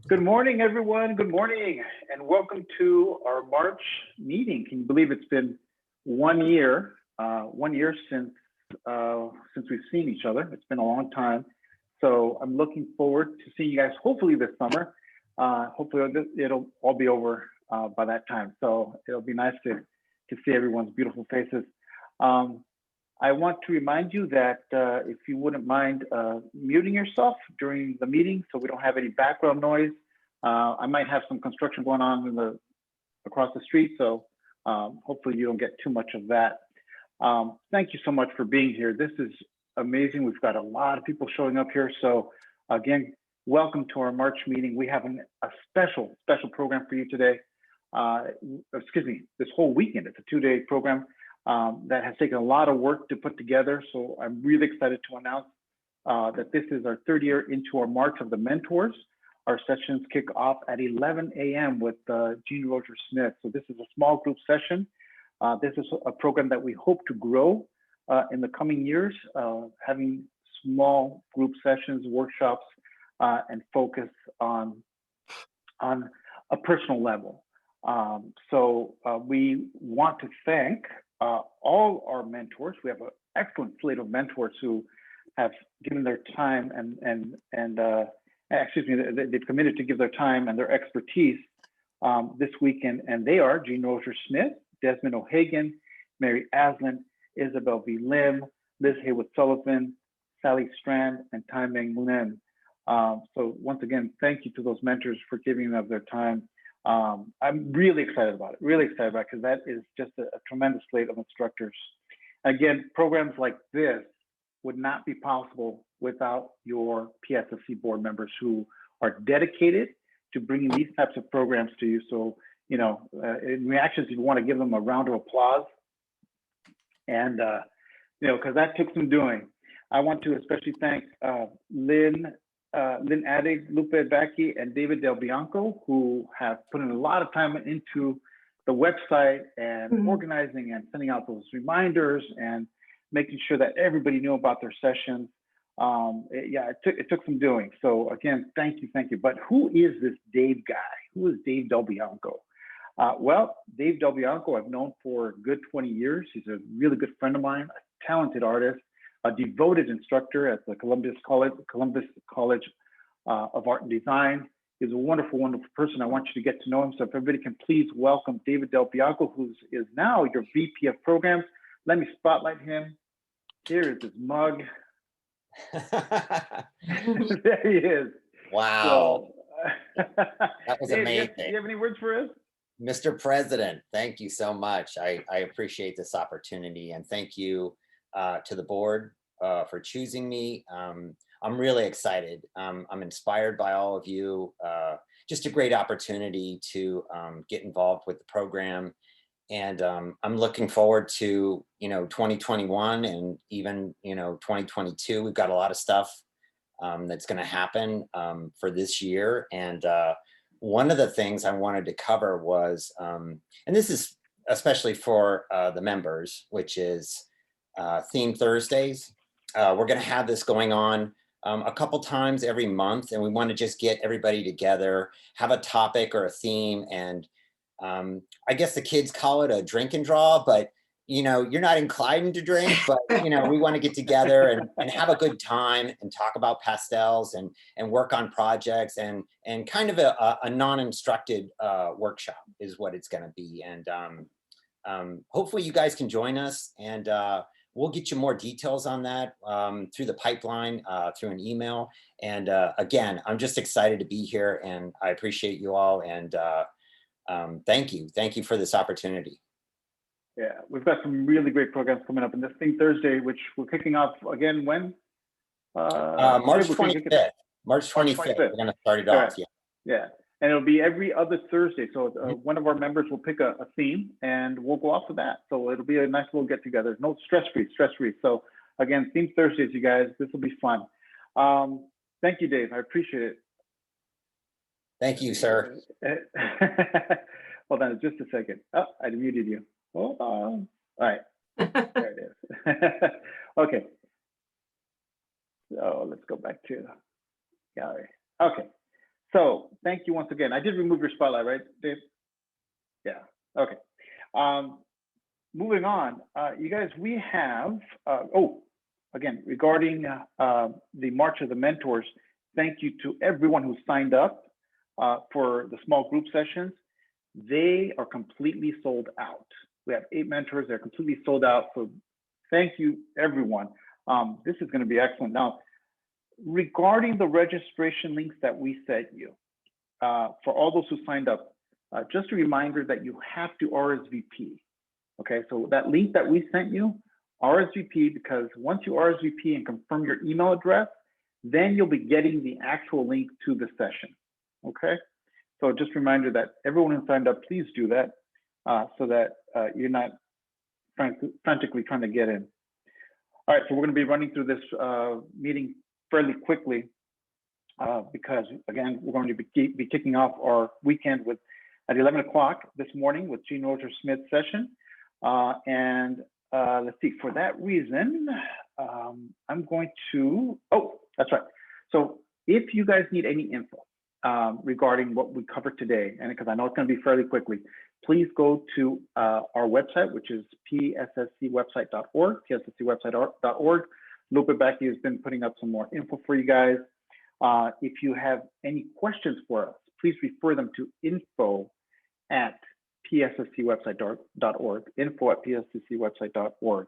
Good morning, everyone. Good morning, and welcome to our March meeting. Can you believe it's been 1 year? 1 year since we've seen each other. It's been a long time. So I'm looking forward to seeing you guys. Hopefully this summer. Hopefully it'll all be over by that time. So it'll be nice to see everyone's beautiful faces. I want to remind you that if you wouldn't mind muting yourself during the meeting so we don't have any background noise. I might have some construction going on across the street, so hopefully you don't get too much of that. Thank you so much for being here. This is amazing. We've got a lot of people showing up here. So again, welcome to our March meeting. We have a special program for you today. Excuse me, this whole weekend. It's a 2-day program. That has taken a lot of work to put together. So I'm really excited to announce that this is our 3rd year into our March of the Mentors. Our sessions kick off at 11 a.m. with Jean Roger Smith. So this is a small group session. This is a program that we hope to grow in the coming years, having small group sessions, workshops, and focus on a personal level. So we want to thank all our mentors. We have an excellent slate of mentors who have given their time they've committed to give their time and their expertise this weekend. And they are Jean Roger Smith, Desmond O'Hagan, Mary Aslan, Isabel V. Lim, Liz Haywood Sullivan, Sally Strand, and Tai Meng Nguyen. So once again, thank you to those mentors for giving up their time. I'm really excited about it, because that is just a tremendous slate of instructors. Again, programs like this would not be possible without your PSSC board members who are dedicated to bringing these types of programs to you. So, in reactions, you want to give them a round of applause. And, because that took some doing. I want to especially thank Lynn Addig, Lupe Bacchi, and David Del Bianco, who have put in a lot of time into the website and organizing and sending out those reminders and making sure that everybody knew about their sessions. It took some doing. So again, thank you. But who is this Dave guy? Who is Dave Del Bianco? Well, Dave Del Bianco I've known for a good 20 years. He's a really good friend of mine, a talented artist, a devoted instructor at the Columbus College of Art and Design. He's a wonderful, wonderful person. I want you to get to know him. So if everybody can please welcome David Del Bianco, who is now your VP of Programs. Let me spotlight him. Here is his mug. There he is. Wow. So, that was amazing. Do you have any words for us? Mr. President, thank you so much. I appreciate this opportunity, and thank you to the board for choosing me. I'm really excited. I'm inspired by all of you. Just a great opportunity to get involved with the program. And I'm looking forward to, 2021 and even, 2022. We've got a lot of stuff that's going to happen for this year. And one of the things I wanted to cover was, and this is especially for the members, which is Theme Thursdays. We're going to have this going on a couple times every month, and we want to just get everybody together, have a topic or a theme, and I guess the kids call it a drink and draw, but you're not inclined to drink, but we want to get together and have a good time and talk about pastels and work on projects and kind of a non-instructed workshop is what it's going to be. And hopefully you guys can join us, and we'll get you more details on that through the pipeline, through an email. And again, I'm just excited to be here, and I appreciate you all. And thank you for this opportunity. Yeah, we've got some really great programs coming up in this Theme Thursday, which we're kicking off again when? March 25th. March 25th. We're going to start it off. Yeah, and it'll be every other Thursday. So one of our members will pick a theme, and we'll go off of that. So it'll be a nice little get together. No stress-free. So again, Theme Thursdays, you guys. This will be fun. Thank you, Dave. I appreciate it. Thank you, sir. Hold on just a second. Oh, I muted you. Hold on. All right. There it is. Okay. So let's go back to gallery. Okay. So thank you once again. I did remove your spotlight, right, Dave? Yeah. Okay. Moving on, you guys, we have, again, regarding the March of the Mentors, thank you to everyone who signed up for the small group sessions. They are completely sold out. We have 8 mentors, they're completely sold out. So thank you, everyone. This is gonna be excellent. Now, regarding the registration links that we sent you, for all those who signed up, just a reminder that you have to RSVP. Okay, so that link that we sent you, RSVP, because once you RSVP and confirm your email address, then you'll be getting the actual link to the session. Okay, so just a reminder that everyone who signed up, please do that so that you're not frantically trying to get in. All right, so we're going to be running through this meeting fairly quickly because, again, we're going to be kicking off our weekend with at 11 o'clock this morning with Gene Roger Smith's session. Let's see, for that reason, I'm going to, that's right. So if you guys need any info regarding what we covered today, and because I know it's going to be fairly quickly, please go to our website, which is psscwebsite.org, psscwebsite.org. Lupe Becky has been putting up some more info for you guys. If you have any questions for us, please refer them to info@psscwebsite.org, info@psscwebsite.org.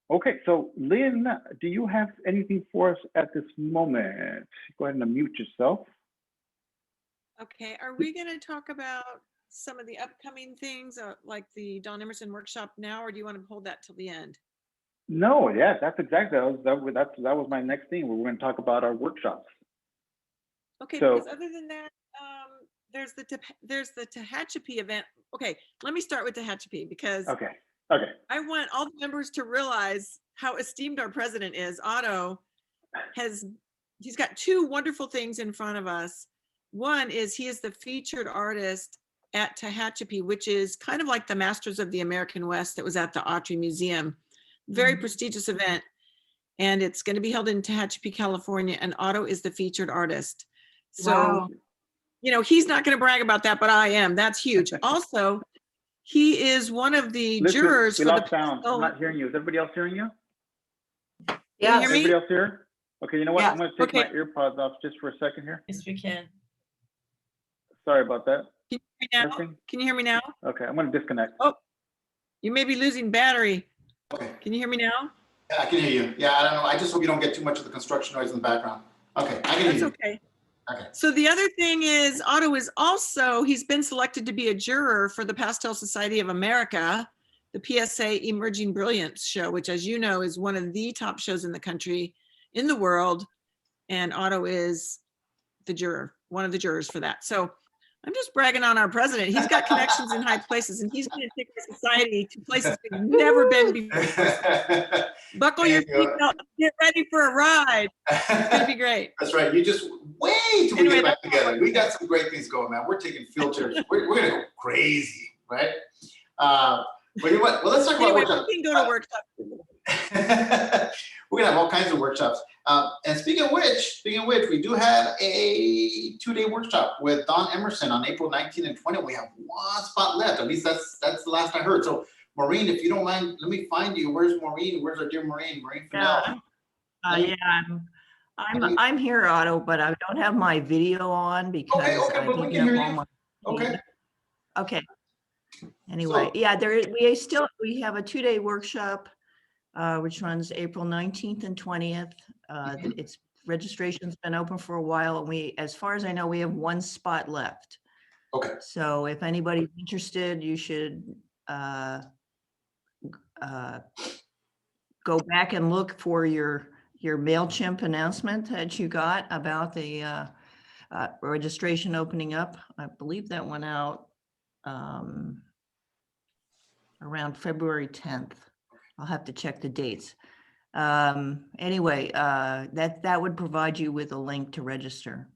Okay, so Lynn, do you have anything for us at this moment? Go ahead and unmute yourself. Okay, are we going to talk about some of the upcoming things like the Don Emerson workshop now, or do you want to hold that till the end? No, yeah, that's exactly, that was my next thing. We're going to talk about our workshops. Okay, So, because other than that, there's the Tehachapi event. Okay, let me start with Tehachapi because okay. I want all the members to realize how esteemed our president is. Otto he's got 2 wonderful things in front of us. One is he is the featured artist at Tehachapi, which is kind of like the Masters of the American West that was at the Autry Museum. Very prestigious event. And it's going to be held in Tehachapi, California. And Otto is the featured artist. So, wow. You know, he's not going to brag about that, but I am. That's huge. Also, he is one of the jurors we for lost the sound. I'm not hearing you. Is everybody else hearing you? Yeah. Hear me? Everybody else here? Okay, you know what? Yes. I'm going to take my earpods off just for a second here. Yes, we can. Sorry about that. Can you hear me now? Testing. Can you hear me now? Okay, I'm going to disconnect. Oh, you may be losing battery. Okay. Can you hear me now? Yeah, I can hear you. Yeah, I don't know. I just hope you don't get too much of the construction noise in the background. Okay, I can hear you. That's okay. Okay. So the other thing is Otto is also, he's been selected to be a juror for the Pastel Society of America, the PSA Emerging Brilliance show, which, as you know, is one of the top shows in the country, in the world. And Otto is the juror, one of the jurors for that. So I'm just bragging on our president. He's got connections in high places, and he's going to take our society to places we've never been before. Buckle your seatbelt, get ready for a ride. It's going to be great. That's right. You just wait till we get back together. We got some great things going, man. We're taking field trips. We're going to go crazy, right? But you know what? Well, let's talk about workshops. We can go to workshops. We're gonna have all kinds of workshops. And speaking of which, we do have a 2-day workshop with Don Emerson on April 19 and 20. We have 1 spot left. At least that's the last I heard. So Maureen, if you don't mind, let me find you. Where's Maureen? Where's our dear Maureen? Maureen Fennell. I'm here, Otto, but I don't have my video on because okay, but we can hear you. Okay. Okay. Anyway, So, yeah, we have a 2-day workshop which runs April 19th and 20th. It's registration's been open for a while, and as far as I know, we have 1 spot left. okay. So if anybody's interested, you should go back and look for your MailChimp announcement that you got about the registration opening up. I believe that went out around February 10th. I'll have to check the dates. Anyway, that would provide you with a link to register.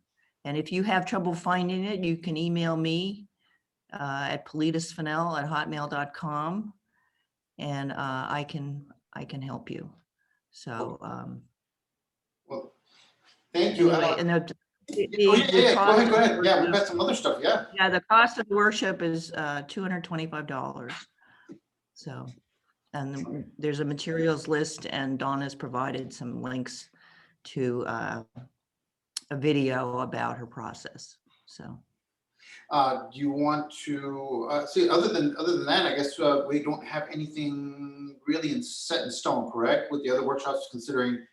And if you have trouble finding it, you can email me at politisfennell@hotmail.com, and I can help you. So Well, thank you. anyway, Oh, yeah, yeah, go cost ahead, go of the ahead. Yeah, we've workshop- got some other stuff, yeah. Yeah, the cost of the workshop is $225. So, and there's a materials list, and Dawn has provided some links to a video about her process. So, Do you want to, see, other than that, I guess we don't have anything really set in stone, correct? With the other workshops, considering,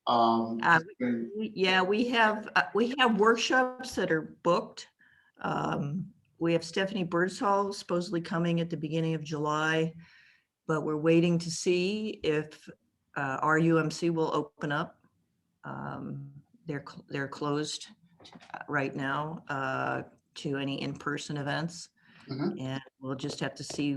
Uh, yeah, we have workshops that are booked. We have Stephanie Birdsall supposedly coming at the beginning of July, but we're waiting to see if RUMC will open up. They're closed right now to any in-person events, Mhm. and we'll just have to see,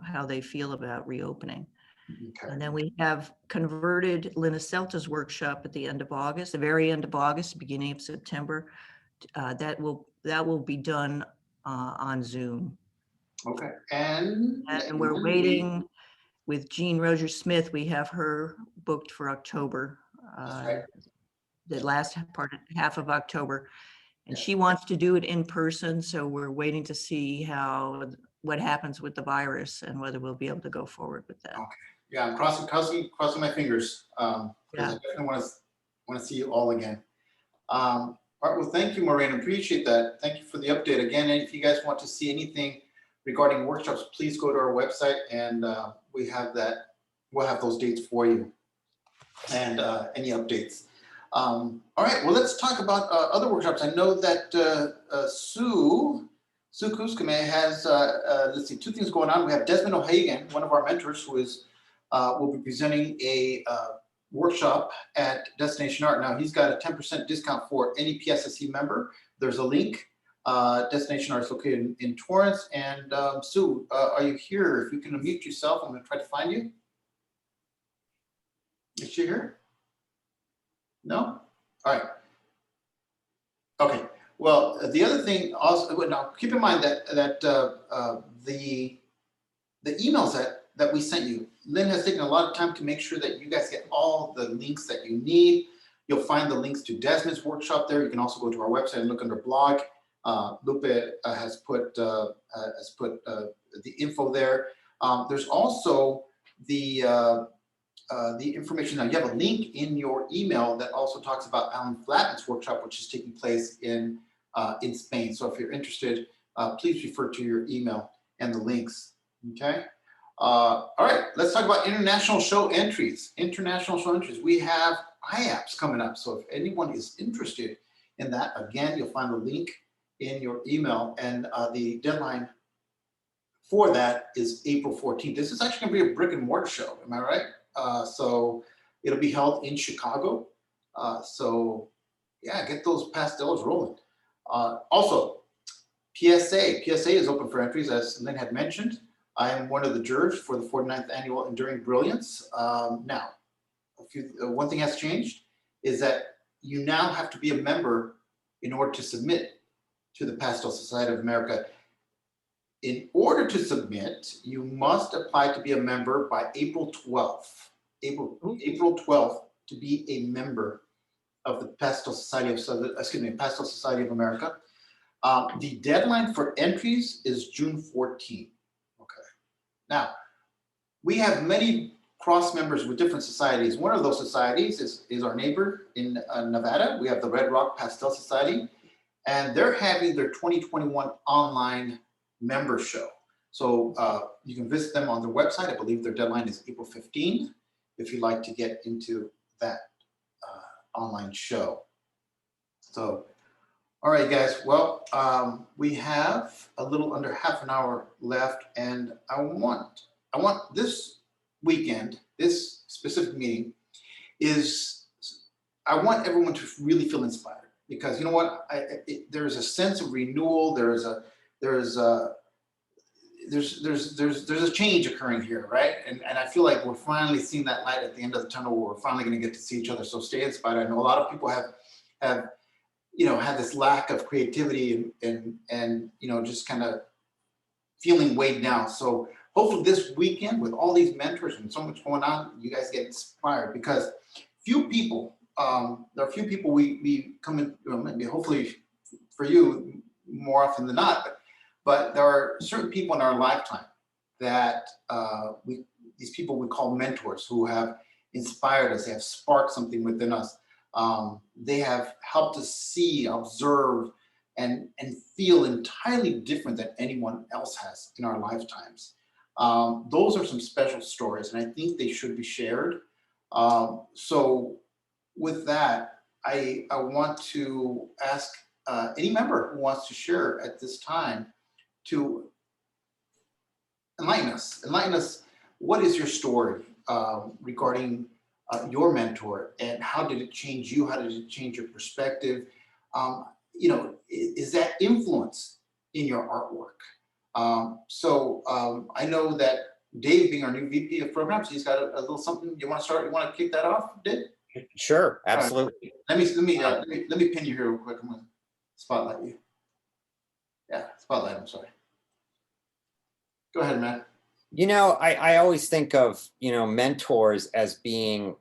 how they feel about reopening. Okay. And then we have converted Lina Celta's workshop at the end of August, the very end of August, beginning of September. That will be done on Zoom. Okay, and we're waiting with Jean Roger Smith. We have her booked for October, That's right. the last half of October. And Yeah. she wants to do it in person, so we're waiting to see what happens with the virus and whether we'll be able to go forward with that. Okay. Yeah, I'm crossing my fingers. Because Yeah. I definitely want to see you all again. All right, well, thank you, Maureen. Appreciate that. Thank you for the update again. And if you guys want to see anything regarding workshops, please go to our website, and we have that. We'll have those dates for you, and any updates. All right, well, let's talk about other workshops. I know that Sue Kuskame has, let's see, two things going on. We have Desmond O'Hagan, one of our mentors, who will be presenting a workshop at Destination Art. Now, he's got a 10% discount for any PSSC member. There's a link. Destination Art is located in Torrance. And Sue, are you here? If you can unmute yourself, I'm going to try to find you. Is she here? No? All right. Okay. Well, the other thing also, now keep in mind that the emails that we sent you, Lynn has taken a lot of time to make sure that you guys get all the links that you need. You'll find the links to Desmond's workshop there. You can also go to our website and look under blog. Lupe has put the info there. There's also the information. Now, you have a link in your email that also talks about Alan Flatman's workshop, which is taking place in Spain. So if you're interested, please refer to your email and the links. Okay. All right, let's talk about international show entries. International show entries. We have IAPS coming up. So if anyone is interested in that, again, you'll find the link in your email, and the deadline for that is April 14th. This is actually going to be a brick and mortar show. Am I right? So it'll be held in Chicago. So yeah, get those pastels rolling. Also, PSA is open for entries, as Lynn had mentioned. I am one of the jurors for the 49th Annual Enduring Brilliance. Now, one thing has changed is that you now have to be a member in order to submit to the Pastel Society of America. In order to submit, you must apply to be a member by April 12th. April 12th to be a member of the Pastel Society of America. The deadline for entries is June 14th. Okay. Now, we have many cross members with different societies. One of those societies is our neighbor in Nevada. We have the Red Rock Pastel Society, and they're having their 2021 online member show. So you can visit them on their website. I believe their deadline is April 15th if you'd like to get into that online show. So, all right, guys. Well, we have a little under half an hour left, and I want this weekend, this specific meeting I want everyone to really feel inspired, because you know what, there's a sense of renewal. There's a change occurring here, right? And I feel like we're finally seeing that light at the end of the tunnel, where we're finally going to get to see each other. So stay inspired. I know a lot of people have had this lack of creativity and just kind of feeling weighed down. So hopefully this weekend, with all these mentors and so much going on, you guys get inspired, because few people there are a few people we come in, maybe hopefully for you more often than not, but there are certain people in our lifetime that these people we call mentors who have inspired us, they have sparked something within us. They have helped us see, observe, and feel entirely different than anyone else has in our lifetimes. Those are some special stories, and I think they should be shared. So with that, I want to ask any member who wants to share at this time to enlighten us. Enlighten us, what is your story regarding your mentor, and how did it change you? How did it change your perspective? Is that influence in your artwork? I know that Dave, being our new VP of programs, he's got a little something. You want to start? You want to kick that off, Dave? Sure, absolutely. Let me pin you here real quick. I'm gonna spotlight you. Yeah, spotlight. I'm sorry. Go ahead, Matt. I always think of, mentors as being,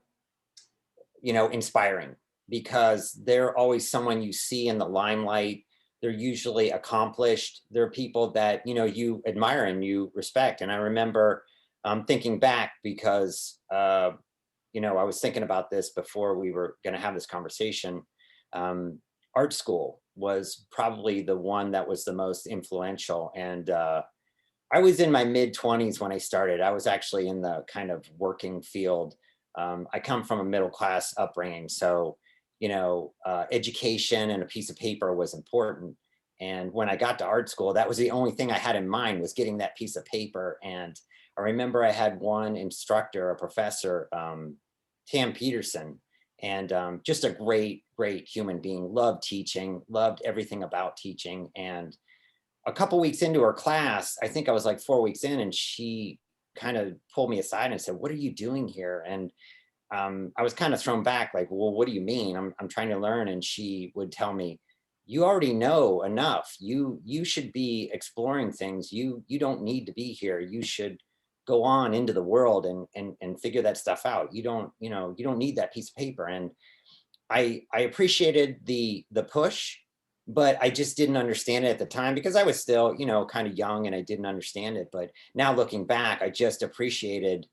inspiring, because they're always someone you see in the limelight. They're usually accomplished. They're people that, you admire and you respect. And I remember thinking back because, I was thinking about this before we were going to have this conversation. Art school was probably the one that was the most influential. And I was in my mid-20s when I started. I was actually in the kind of working field. I come from a middle-class upbringing, so education and a piece of paper was important. And when I got to art school, that was the only thing I had in mind, was getting that piece of paper. And I remember I had one instructor, a professor, Tam Peterson, and just a great, great human being, loved teaching, loved everything about teaching. And a couple weeks into her class, I think I was like 4 weeks in, and she kind of pulled me aside and said, "What are you doing here?" And I was kind of thrown back, like, "Well, what do you mean? I'm trying to learn." And she would tell me, "You already know enough. You should be exploring things. You don't need to be here. You should go on into the world and figure that stuff out. You don't need that piece of paper." And I appreciated the push, but I just didn't understand it at the time because I was still, kind of young, and I didn't understand it. But now looking back, I just appreciated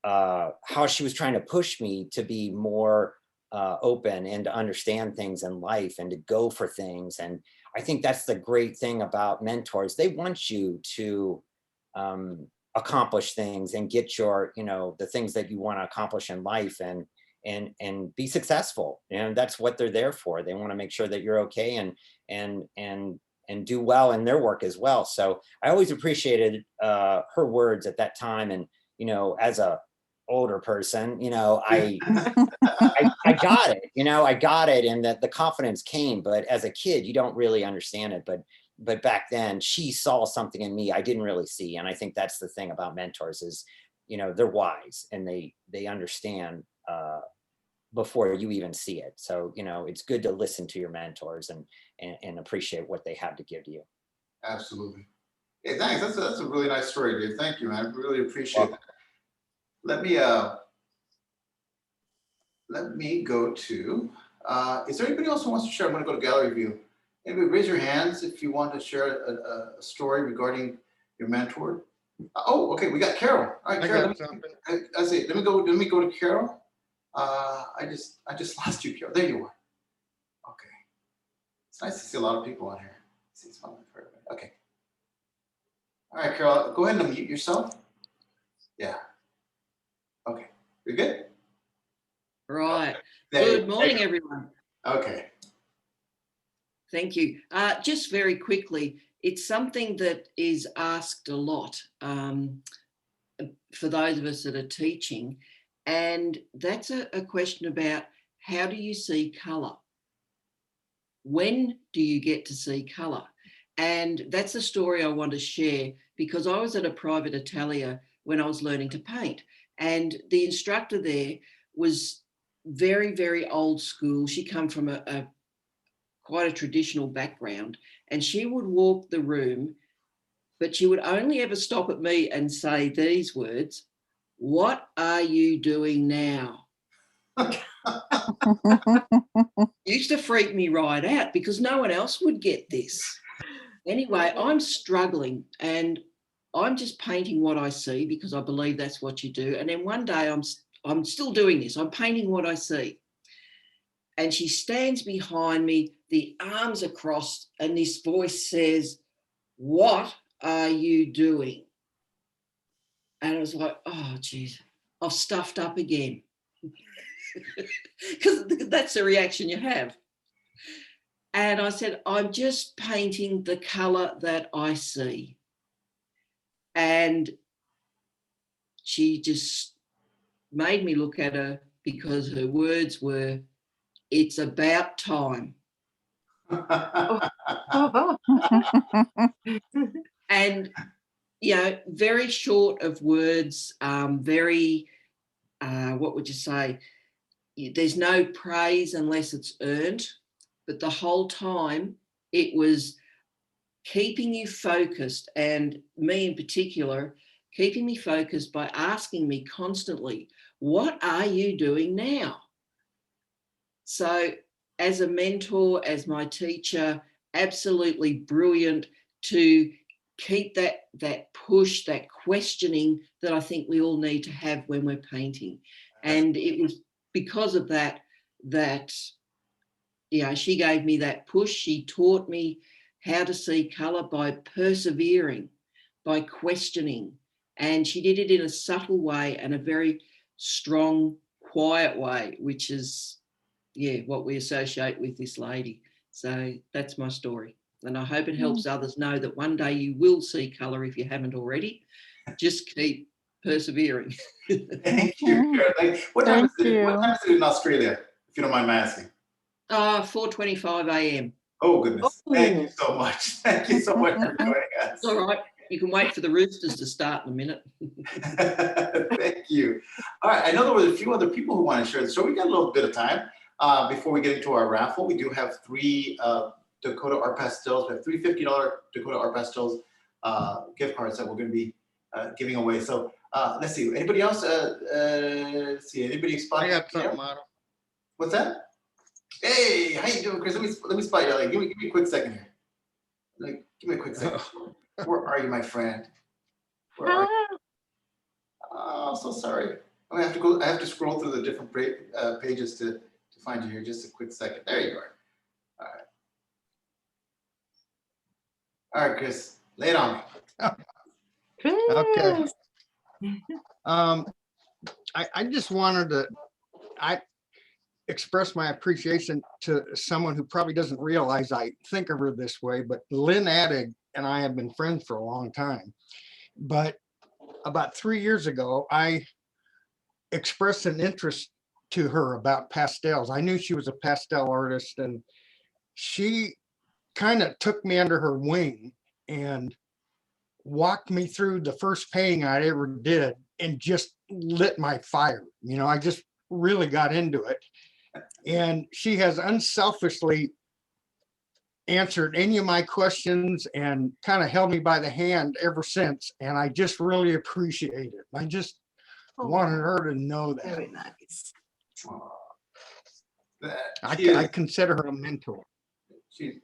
how she was trying to push me to be more open and to understand things in life and to go for things. And I think that's the great thing about mentors. They want you to accomplish things and get your, the things that you want to accomplish in life and be successful. And that's what they're there for. They want to make sure that you're okay and do well in their work as well. So I always appreciated her words at that time. And, as a older person, I got it, I got it. And that the confidence came, but as a kid, you don't really understand it. But back then she saw something in me I didn't really see. And I think that's the thing about mentors is, they're wise and they understand before you even see it. So, it's good to listen to your mentors and appreciate what they have to give to you. Absolutely. Hey, thanks. That's a really nice story, Dave. Thank you, man. I really appreciate that. Let me go to, is there anybody else who wants to share? I'm going to go to gallery view. Maybe raise your hands if you want to share a story regarding your mentor. Oh, okay. We got Carol. All right, Carol. I say, let me go to Carol. I just lost you, Carol. There you are. Okay. It's nice to see a lot of people on here. Okay. All right, Carol, go ahead and unmute yourself. Yeah. Okay. You're good? Right. Okay. Good morning, everyone. Okay. Thank you. Just very quickly, it's something that is asked a lot for those of us that are teaching. And that's a question about, how do you see colour? When do you get to see colour? And that's a story I want to share, because I was at a private atelier when I was learning to paint. And the instructor there was very, very old school. She come from quite a traditional background, and she would walk the room, but she would only ever stop at me and say these words: "What are you doing now?" Used to freak me right out because no one else would get this. Anyway, I'm struggling and I'm just painting what I see because I believe that's what you do. And then one day I'm still doing this. I'm painting what I see. And she stands behind me, the arms are crossed, and this voice says, "What are you doing?" And I was like, oh, geez, I've stuffed up again. Because that's the reaction you have. And I said, I'm just painting the colour that I see. And she just made me look at her because her words were, "It's about time." And, you know, very short of words, very, what would you say? There's no praise unless it's earned. But the whole time it was keeping you focused, and me in particular, keeping me focused by asking me constantly, what are you doing now? So as a mentor, as my teacher, absolutely brilliant to keep that push, that questioning that I think we all need to have when we're painting. And it was because of that, she gave me that push. She taught me how to see colour by persevering, by questioning. And she did it in a subtle way and a very strong, quiet way, which is, what we associate with this lady. So that's my story. And I hope it helps others know that one day you will see colour if you haven't already. Just keep persevering. Thank you. What time is it in Australia, if you don't mind my asking? 4:25 a.m. Oh, goodness. Thank you so much. Thank you so much for joining us. It's all right. You can wait for the roosters to start in a minute. Thank you. All right. I know there were a few other people who want to share this, so we got a little bit of time before we get into our raffle. We do have 3 Dakota Art Pastels. We have 3 $50 Dakota Art Pastels gift cards that we're going to be giving away. So let's see. Anybody else? Let's see. Anybody spot? I got something, Otto. What's that? Hey, how you doing, Chris? Let me spot you. Like, give me a quick second here. Like, give me a quick second. Where are you, my friend? Where are you? Oh, so sorry. I have to scroll through the different pages to find you here. Just a quick second. There you are. All right. All right, Chris. Lay it on me. Okay. I just wanted to express my appreciation to someone who probably doesn't realize I think of her this way, but Lynn Addig and I have been friends for a long time. But about 3 years ago, I expressed an interest to her about pastels. I knew she was a pastel artist, and she kind of took me under her wing and walked me through the first painting I ever did and just lit my fire. You know, I just really got into it. And she has unselfishly answered any of my questions and kind of held me by the hand ever since. And I just really appreciate it. I just wanted her to know that. Very nice. I consider her a mentor. She's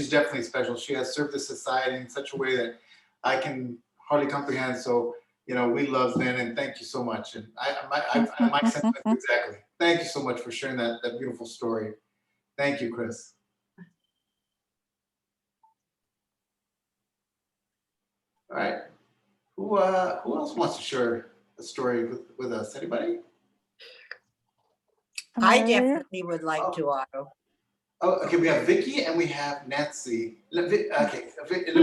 definitely special. She has served the society in such a way that I can hardly comprehend. So, you know, we love Lynn, and thank you so much. And my sentiments exactly. Thank you so much for sharing that beautiful story. Thank you, Chris. All right. Who else wants to share a story with us? Anybody? I definitely would like to, Otto. Oh, okay. We have Vicky and we have Nancy. Okay. Let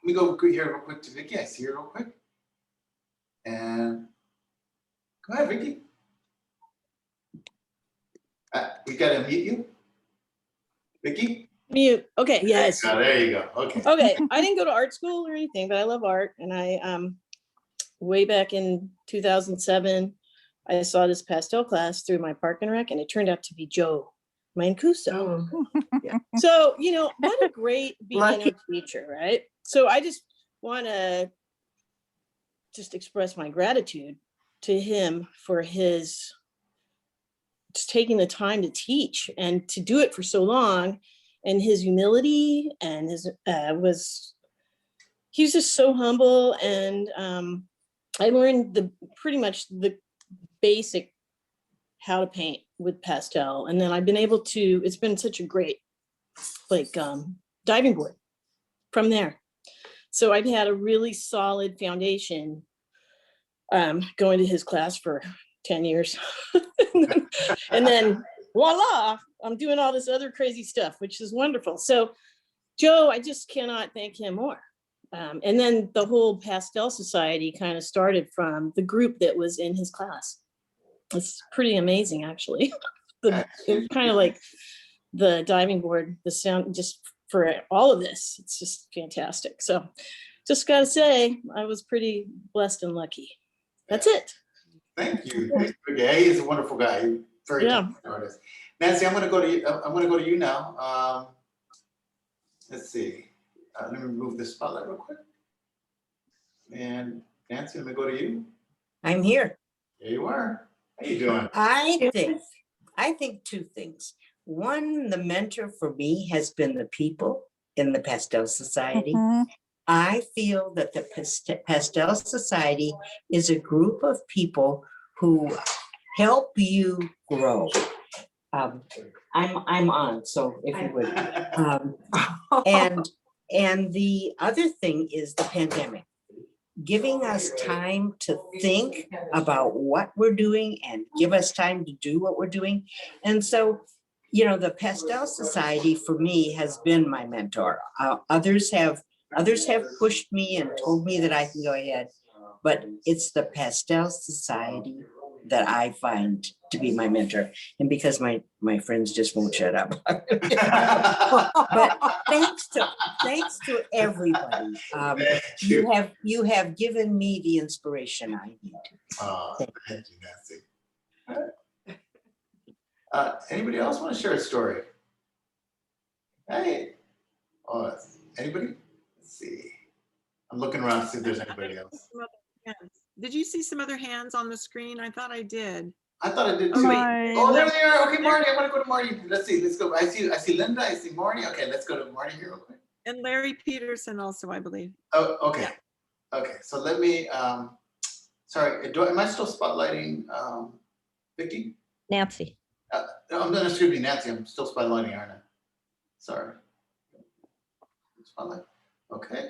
me go here real quick to Vicky. I see her real quick. And go ahead, Vicky. We gotta mute you. Vicky? Mute. Okay, yes. There you go. Okay. Okay, I didn't go to art school or anything, but I love art. And I, way back in 2007, I saw this pastel class through my Park and Rec, and it turned out to be Joe Mancuso. Yeah. So, you know, what a great beginner teacher, right? So I just want to just express my gratitude to him for his just taking the time to teach and to do it for so long. And his humility and his he was just so humble. And I learned pretty much the basic how to paint with pastel. And then I've been able to, it's been such a great diving board from there. So I've had a really solid foundation going to his class for 10 years. and then voila, I'm doing all this other crazy stuff, which is wonderful. So Joe, I just cannot thank him more. And then the whole Pastel Society kind of started from the group that was in his class. It's pretty amazing, actually. It's kind of like the diving board, the sound, just for all of this, it's just fantastic. So just gotta say, I was pretty blessed and lucky. That's it. Thank you. Yeah, he's a wonderful guy. Very talented artist. Nancy, I'm gonna go to you. I'm gonna go to you now. Let's see. Let me remove this spotlight real quick. And Nancy, let me go to you. I'm here. Here you are. How you doing? I think two things. One, the mentor for me has been the people in the Pastel Society. I feel that the Pastel Society is a group of people who help you grow. I'm on, so if you would. And the other thing is the pandemic, giving us time to think about what we're doing and give us time to do what we're doing. And so, you know, the Pastel Society for me has been my mentor. Others have pushed me and told me that I can go ahead, but it's the Pastel Society that I find to be my mentor. And because my friends just won't shut up. But thanks to everybody. You have given me the inspiration I need. Thank you, Nancy. Anybody else want to share a story? Hey. Anybody? Let's see. I'm looking around to see if there's anybody else. Did you see some other hands on the screen? I thought I did. I thought I did too. Oh, there they are. Okay, Marty. I'm gonna go to Marty. Let's see. Let's go. I see Linda. I see Marty. Okay, let's go to Marty here real quick. And Larry Peterson also, I believe. Oh, okay. Yeah. Okay. So let me. Sorry. Am I still spotlighting Vicky? Nancy. No, I'm gonna excuse me, Nancy. I'm still spotlighting, aren't I? Sorry. Spotlight. Okay.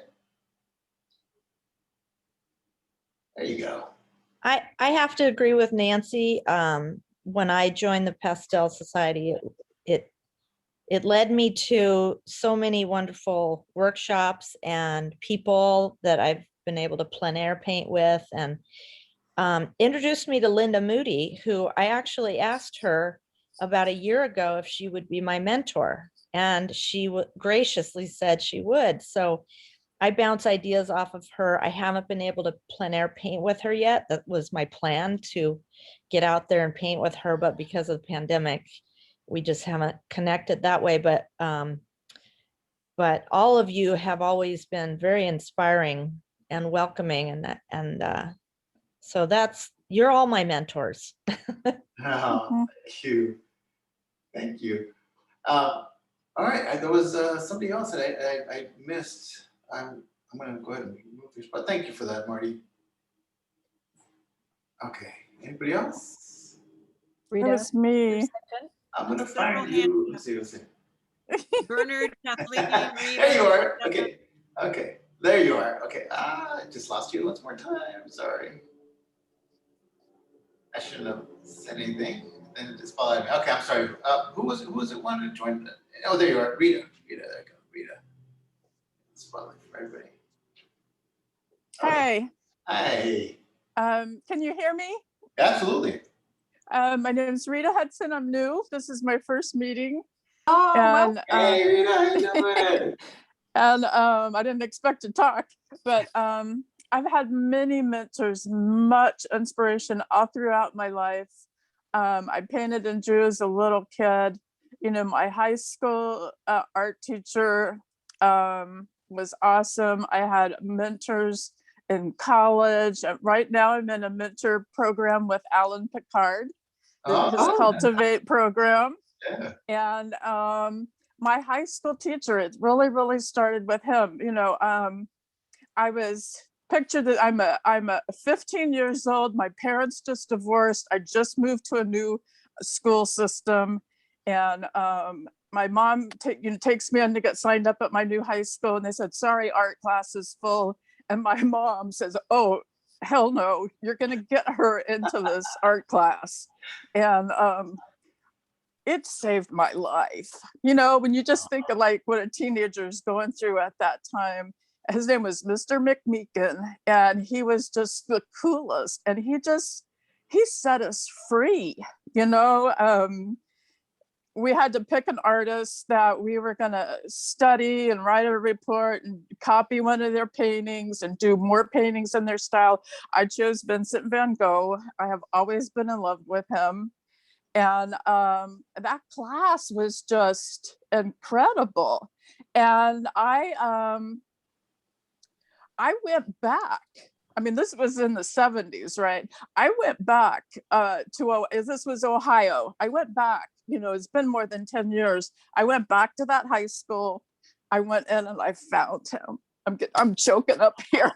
There you go. I have to agree with Nancy. When I joined the Pastel Society, it led me to so many wonderful workshops and people that I've been able to plein air paint with, and introduced me to Linda Moody, who I actually asked her about a year ago if she would be my mentor, and she graciously said she would. So I bounce ideas off of her. I haven't been able to plein air paint with her yet. That was my plan, to get out there and paint with her, but because of the pandemic, we just haven't connected that way. But all of you have always been very inspiring and welcoming, and so you're all my mentors. Oh, thank you. Thank you. All right, there was somebody else that I missed. I'm going to go ahead and move your spot. Thank you for that, Marty. Okay, anybody else? Rita. It was me. I'm going to find you. Let's see. Bernard, Kathleen, Rita. There you are. Okay, there you are. Okay, I just lost you once more time. Sorry. I shouldn't have said anything. Then it just followed me. Okay, I'm sorry. Who was it wanted to join? Oh, there you are. Rita. There you go. Rita. Spotlight for everybody. Okay. Hi. Can you hear me? Absolutely. My name is Rita Hudson. I'm new. This is my first meeting. Oh, and, hey, Rita, how you doing? And I didn't expect to talk, but I've had many mentors, much inspiration all throughout my life. I painted and drew as a little kid. You know, my high school art teacher was awesome. I had mentors in college. Right now I'm in a mentor program with Alan Picard. his Oh, Cultivate program. yeah. And my high school teacher, it really started with him. You know, I was pictured that I'm a 15 years old. My parents just divorced. I just moved to a new school system, and my mom takes me in to get signed up at my new high school, and they said, "Sorry, art class is full." And my mom says, "Oh, hell no, you're gonna get her into this art class." And it saved my life. You know, when you just think of like what a teenager is going through at that time. His name was Mr. McMeekin, and he was just the coolest. And he set us free, you know. We had to pick an artist that we were going to study and write a report and copy one of their paintings and do more paintings in their style. I chose Vincent Van Gogh. I have always been in love with him. And that class was just incredible. And I went back. I mean, this was in the 70s, right? I went back this was Ohio. I went back, you know, it's been more than 10 years. I went back to that high school. I went in and I found him. I'm choking up here.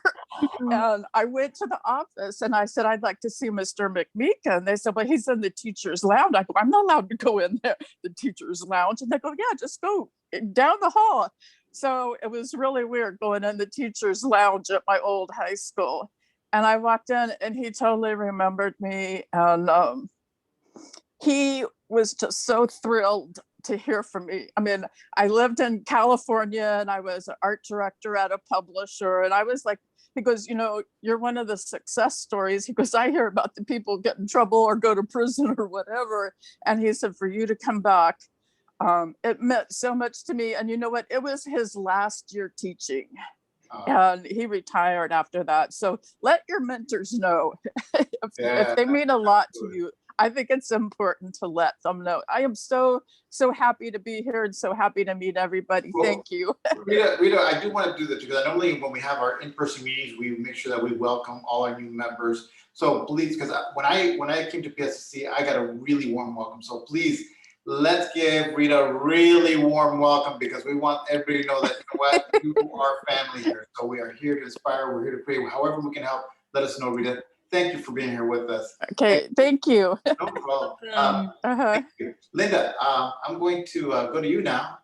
And I went to the office and I said, "I'd like to see Mr. McMeekin." They said, "Well, he's in the teacher's lounge." I go, "I'm not allowed to go in there, the teacher's lounge." And they go, "Yeah, just go down the hall." So it was really weird going in the teacher's lounge at my old high school. And I walked in and he totally remembered me. And he was just so thrilled to hear from me. I mean, I lived in California and I was an art director at a publisher. And I was like, he goes, "You know, you're one of the success stories." He goes, "I hear about the people get in trouble or go to prison or whatever." And he said, "For you to come back, it meant so much to me." And you know what? It was his last year teaching. And he retired after that. So let your mentors know if they mean a lot to you. I think it's important to let them know. I am so happy to be here and so happy to meet everybody. Well, thank you. Rita, I do want to do this because normally when we have our in-person meetings, we make sure that we welcome all our new members. So please, because when I came to PSSC, I got a really warm welcome. So please, let's give Rita a really warm welcome because we want everybody to know that, you know what, you are family here. So we are here to inspire, we're here to pray. However we can help, let us know, Rita. Thank you for being here with us. Okay, thank you. No problem. Thank you. Linda, I'm going to go to you now.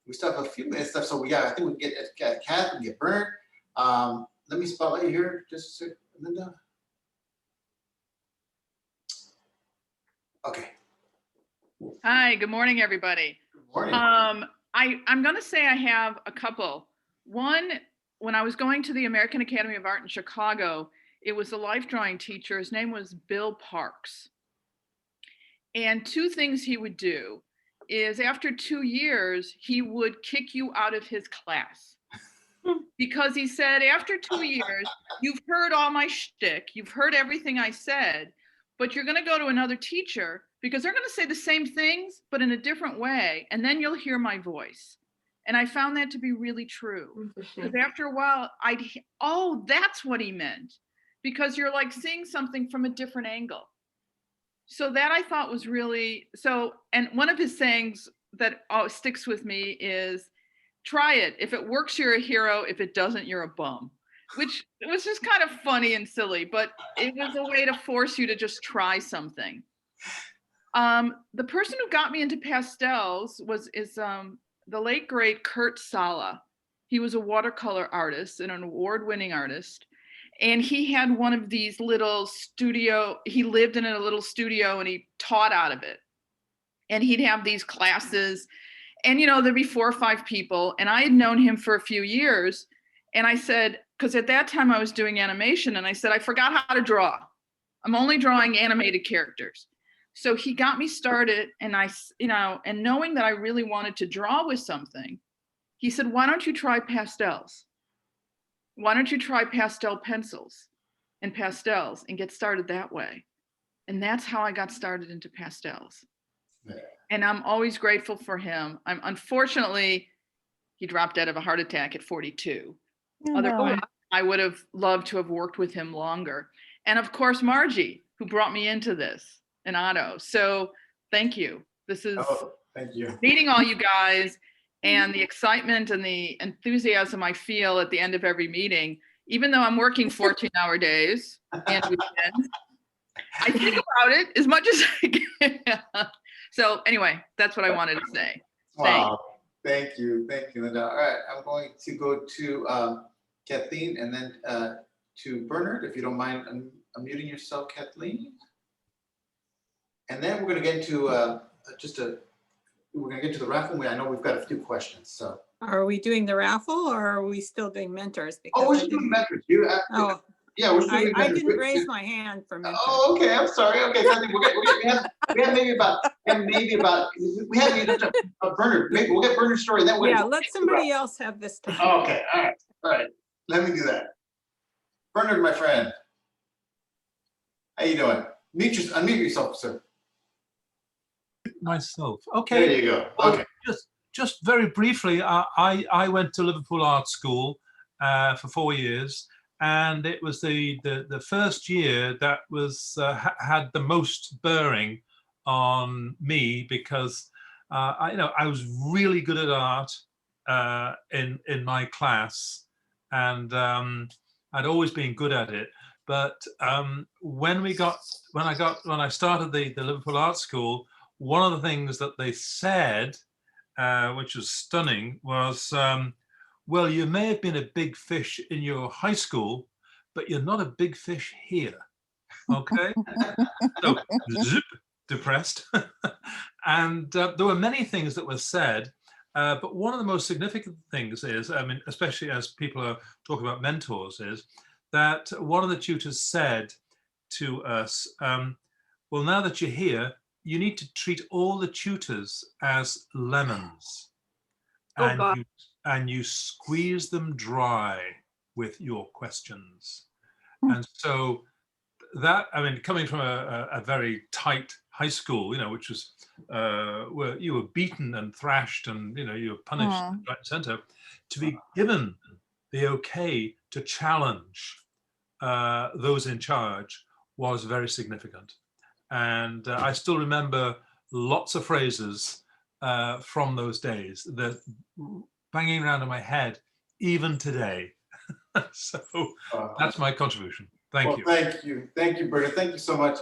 We still have a few minutes left, so I think we can get Kath and get Bert. Let me spotlight you here just a second, Linda. Okay. Hi, good morning, everybody. Good morning. I'm going to say I have a couple. One, when I was going to the American Academy of Art in Chicago, it was a life drawing teacher. His name was Bill Parks. And two things he would do is after 2 years, he would kick you out of his class. Because he said, after 2 years, you've heard all my shtick, you've heard everything I said, but you're going to go to another teacher because they're going to say the same things, but in a different way. And then you'll hear my voice. And I found that to be really true. Because after a while, oh, that's what he meant. Because you're like seeing something from a different angle. So that I thought was really, and one of his sayings that sticks with me is, "Try it. If it works, you're a hero. If it doesn't, you're a bum." Which was just kind of funny and silly, but it was a way to force you to just try something. The person who got me into pastels is the late great Kurt Sala. He was a watercolor artist and an award-winning artist. And he had one of these little he lived in a little studio and he taught out of it. And he'd have these classes and, there'd be 4 or 5 people. And I had known him for a few years. And I said, because at that time I was doing animation, and I said, I forgot how to draw. I'm only drawing animated characters. So he got me started, and and knowing that I really wanted to draw with something, he said, "Why don't you try pastels? Why don't you try pastel pencils and pastels and get started that way?" And that's how I got started into pastels. Yeah. And I'm always grateful for him. Unfortunately, he dropped dead of a heart attack at 42. Otherwise, I would have loved to have worked with him longer. And of course, Margie, who brought me into this. and Otto. So thank you. This is Oh, thank you. meeting all you guys and the excitement and the enthusiasm I feel at the end of every meeting, even though I'm working 14-hour days and weekends, I think about it as much as I can. So anyway, that's what I wanted to say. Wow. Thank you, Linda. All right, I'm going to go to Kathleen and then to Bernard, if you don't mind unmuting yourself, Kathleen. And then we're going to get into we're going to get to the raffle. I know we've got a few questions. So Are we doing the raffle or are we still doing mentors? Because we're I still doing didn't- mentors. Oh, Yeah, we're still doing I mentors. didn't raise my hand for mentors. Oh, okay. I'm sorry. Okay, Kathleen, we have maybe about Bernard. Maybe we'll get Bernard's story. And then we'll Yeah, let somebody else have this time. Okay. All right. Let me do that. Bernard, my friend, how you doing? Unmute yourself, sir. Myself. There Okay. you go. Well, Okay. just very briefly, I went to Liverpool Art School for 4 years, and it was the first year that was had the most bearing on me because I was really good at art in my class, and I'd always been good at it. But when I started the Liverpool Art School, one of the things that they said, which was stunning, was, well, you may have been a big fish in your high school, but you're not a big fish here. Okay? So, zip, depressed. And there were many things that were said, but one of the most significant things is, I mean, especially as people are talking about mentors, is that one of the tutors said to us, well, now that you're here, you need to treat all the tutors as lemons, and you squeeze them dry with your questions. And so that, I mean, coming from a very tight high school, which was where you were beaten and thrashed and, you were punished right and center, to be given the okay to challenge those in charge was very significant. And I still remember lots of phrases from those days that banging around in my head even today. So that's my contribution. Thank you. Thank you, Bernard. Thank you so much.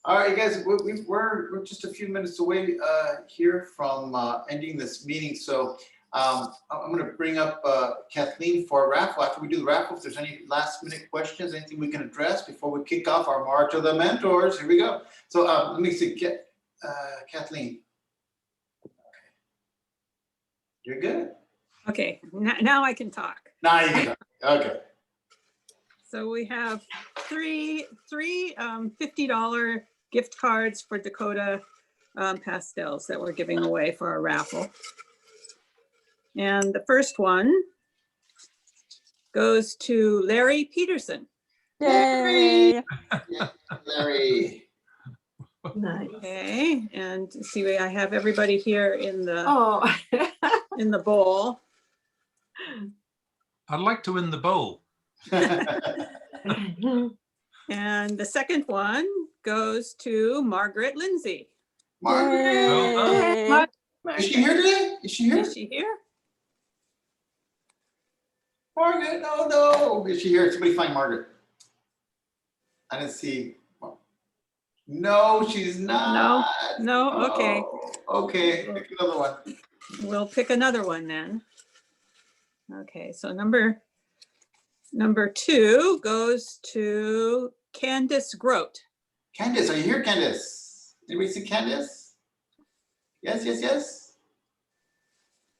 All right, guys, we're just a few minutes away here from ending this meeting. So I'm going to bring up Kathleen for a raffle. After we do the raffle, if there's any last minute questions, anything we can address before we kick off our March of the Mentors. Here we go. So let me see, Kathleen. You're good. Okay, now I can talk. Now you can talk. Okay. So we have three $50 gift cards for Dakota pastels that we're giving away for our raffle. And the first one goes to Larry Peterson. Yay! Larry. Nice. Okay, and see, I have everybody here in the Oh. in the bowl. I'd like to win the bowl. And the second one goes to Margaret Lindsay. Margaret. Is she here today? Is she here? Is she here? Margaret, no. Is she here? Somebody find Margaret. I didn't see. No, she's not. No, okay. Oh, okay, pick another one. We'll pick another one then. Okay, so number 2 goes to Candace Grote. Candace, are you here, Candace? Anybody see Candace? Yes.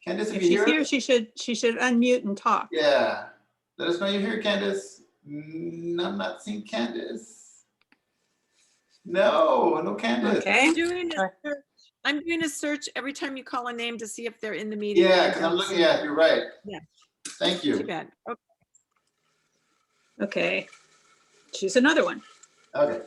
Candace, If if she's you're here, she should unmute and talk. yeah. Let us know you're here, Candace. I'm not seeing Candace. No Candace. Okay. I'm doing a search every time you call a name to see if they're in the meeting. Yeah, because I'm looking at, you're right. Yeah. Thank Too you. bad. Okay. Okay. Choose another one. Okay.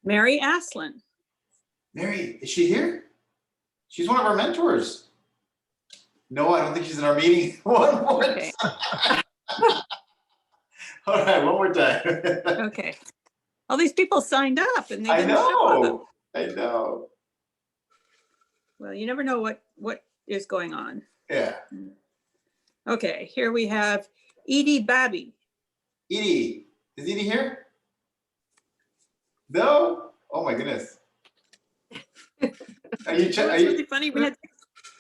Mary Aslin. Mary, is she here? She's one of our mentors. No, I don't think she's in our meeting. One more Okay. time. All right, one more time. Okay. All these people signed up and they I didn't show up. know. I know. Well, you never know what is going on. Yeah. Okay, here we have Edie Babby. Edie, is Edie here? No? Oh my goodness. Are you It checking? was really funny. We had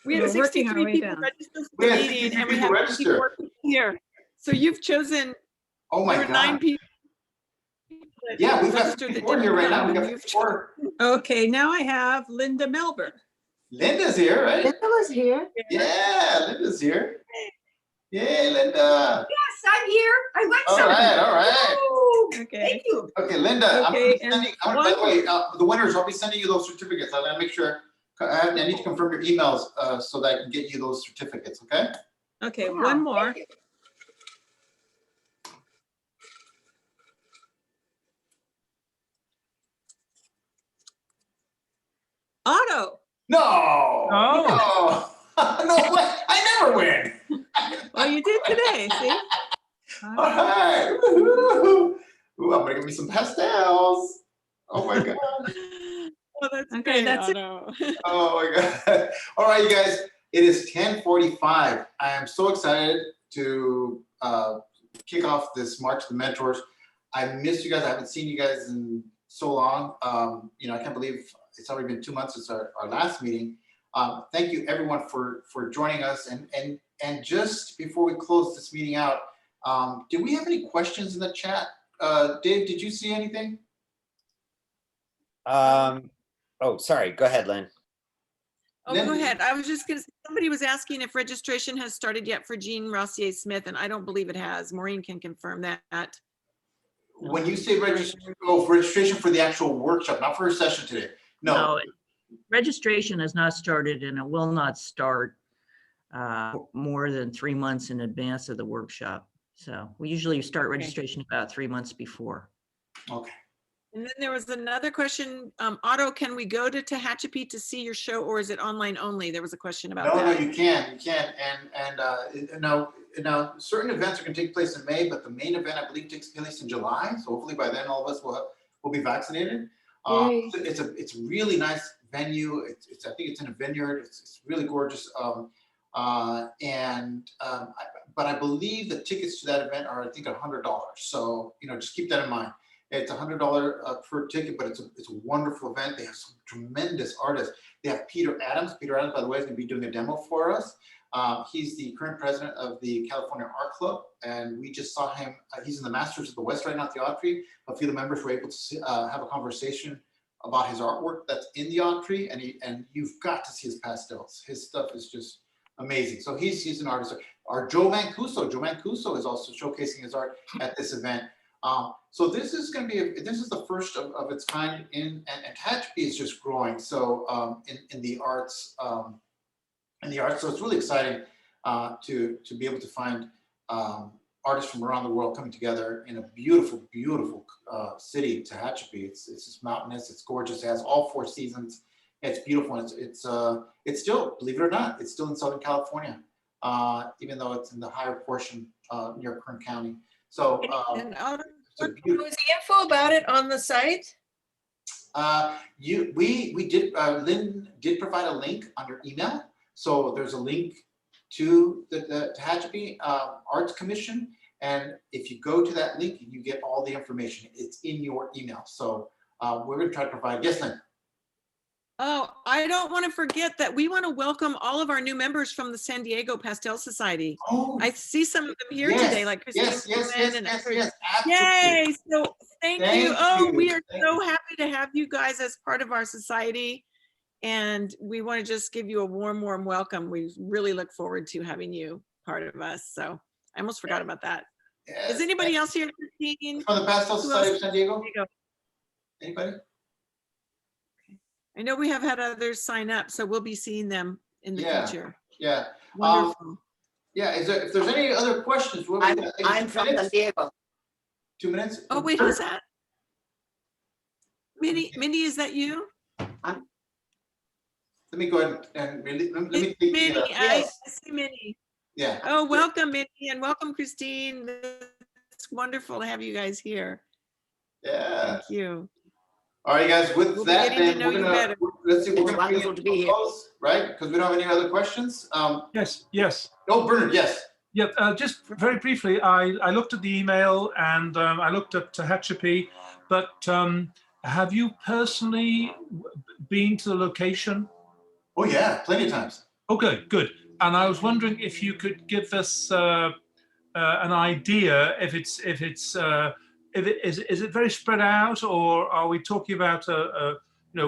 We're working our 63 way people down. register for We the had meeting 63 and we people have register. 54 people here. So you've chosen, Oh my there were 9 God. people. that Yeah, we've got registered that 54 here didn't right now. come, We got and you've 54. Okay, now I have Linda Melber. Linda's here, right? Linda was here. Yeah, Linda's here. Yay, Linda. Yes, I'm here. I went All somewhere. right, all right. Woo! Okay. Thank you. Okay, Linda, Okay, I'm gonna be and sending, by the way, the winners, I'll be sending you those certificates. I gotta make sure, I need to confirm your emails so that I can get you those certificates, okay? Okay, Wow, one more. thank you. Otto. No. Oh. No. No way. I never win. Well, you did today, see? All right. Woo-hoo. Ooh, I'm gonna give me some pastels. Oh my God. Oh, that's Okay, great, that's it. Otto. Oh my God. All right, you guys, it is 10:45. I am so excited to kick off this March of the Mentors. I miss you guys. I haven't seen you guys in so long. I can't believe it's already been 2 months since our last meeting. Thank you everyone for joining us. And just before we close this meeting out, do we have any questions in the chat? Dave, did you see anything? Oh, sorry. Go ahead, Lynn. Oh, Lynn, go ahead. I was just gonna say, somebody was asking if registration has started yet for Jean Rossier Smith, and I don't believe it has. Maureen can confirm that. When you say registration for the actual workshop, not for a session today. No. Registration has not started and it will not start more than 3 months in advance of the workshop. So we usually start registration about 3 months before. Okay. And then there was another question, Otto, can we go to Tehachapi to see your show, or is it online only? There was a question about No, that. you can. And now certain events are going to take place in May, but the main event I believe takes place in July. So hopefully by then all of us will be vaccinated. Yay. It's a really nice venue. I think it's in a vineyard. It's really gorgeous. But I believe the tickets to that event are, I think, $100. So just keep that in mind. It's $100 per ticket, but it's a wonderful event. They have some tremendous artists. They have Peter Adams. Peter Adams, by the way, is going to be doing a demo for us. He's the current president of the California Art Club, and we just saw him. He's in the Masters of the West right now at the Autry. A few of the members were able to have a conversation about his artwork that's in the Autry, and you've got to see his pastels. His stuff is just amazing. So he's an artist. Our Joe Mancuso is also showcasing his art at this event. So this is going to be this is the first of its kind and Tehachapi is just growing. So in the arts, so it's really exciting to be able to find artists from around the world coming together in a beautiful city, Tehachapi. It's just mountainous, it's gorgeous, it has all 4 seasons. It's beautiful. It's still, believe it or not, it's still in Southern California, even though it's in the higher portion near Kern County. So was the info about it on the site? We did. Lynn did provide a link on your email. So there's a link to the Tehachapi Arts Commission, and if you go to that link, you get all the information. It's in your email. So we're going to try to provide. Yes, Lynn. Oh, I don't want to forget that we want to welcome all of our new members from the San Diego Pastel Society. Oh, I see some of them here yes, today, like Christine. Yes, Yay! So thank you. Oh, we are Thank so happy to have you guys as part of our society. And we want to just give you a warm welcome. We really look forward to having you part of us. So I almost forgot about that. Yes, Is anybody else here, Christine? from the Pastel Who Society else? of San Diego? Anybody? I know we have had others sign up, so we'll be seeing them in the future. Yeah. Wonderful. If there's any other questions, I'm from San Diego. 2 minutes. Oh, wait, who's that? Minnie, is that you? let me go ahead and really, let me take Minnie, the, I see Minnie. yeah. Oh, welcome, Minnie, and welcome, Christine. It's wonderful to have you guys here. Yeah. Thank you. All right, guys, with We'll be that, getting to then know we're you gonna, better. let's see, we're It's gonna bring wonderful it to to be a here. close, right? Because we don't have any other questions. Yes. Oh, Bernard, yes. Yeah, just very briefly, I looked at the email and I looked at Tehachapi, but have you personally been to the location? Oh yeah, plenty of times. Okay, good. And I was wondering if you could give us an idea if is it very spread out, or are we talking about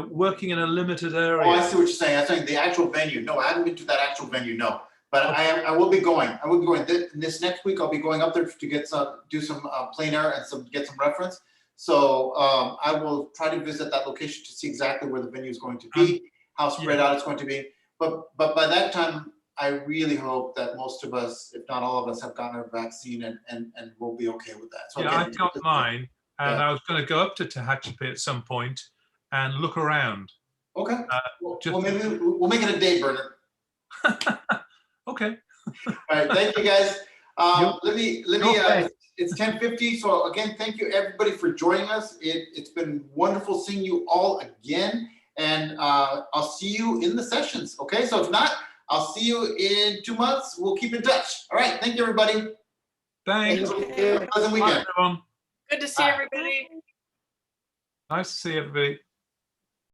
working in a limited area? Oh, I see what you're saying. I'm saying the actual venue. No, I haven't been to that actual venue, no. But okay. I will be going. I will be going this next week. I'll be going up there to get do some plein air and get some reference. So I will try to visit that location to see exactly where the venue is going to be, how spread out it's going to be. But by that time, I really hope that most of us, if not all of us, have gotten our vaccine and we'll be okay with that. So yeah, again, I got mine, and yeah. I was going to go up to Tehachapi at some point and look around. Okay. Well, maybe we'll make it a day, Bernard. Okay. All right. Thank you, guys. Let me. It's 10:50. So again, thank you everybody for joining us. It's been wonderful seeing you all again, and I'll see you in the sessions. Okay. So if not, I'll see you in 2 months. We'll keep in touch. All right. Thank you, everybody. Thanks. Have a pleasant weekend. Bye, everyone. Good to see everybody. Nice to see everybody.